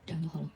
这样就好了。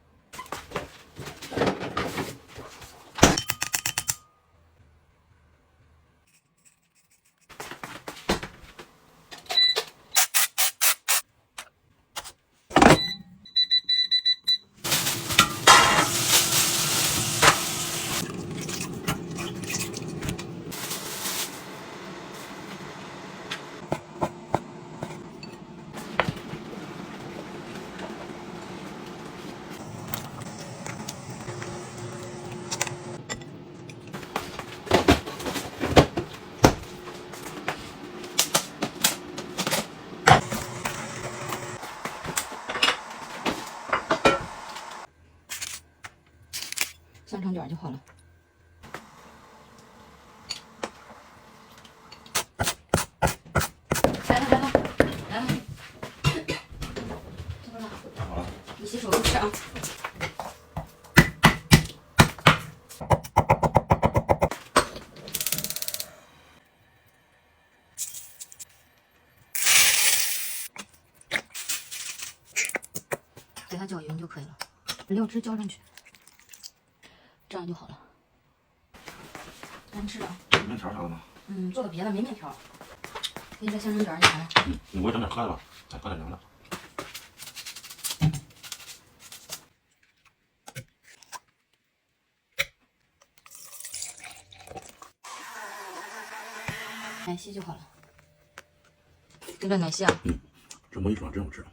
香肠卷就好了。来了，怎么了？好了，你洗手就吃啊。给它搅匀就可以了，料汁浇上去，这样就好了。干吃的啊。面条啥的吗？做个别的没面条。给你这香肠卷你看。你给我整点喝的吧，再喝点凉的。奶昔就好了，跟着奶昔啊。这么一爽真好吃。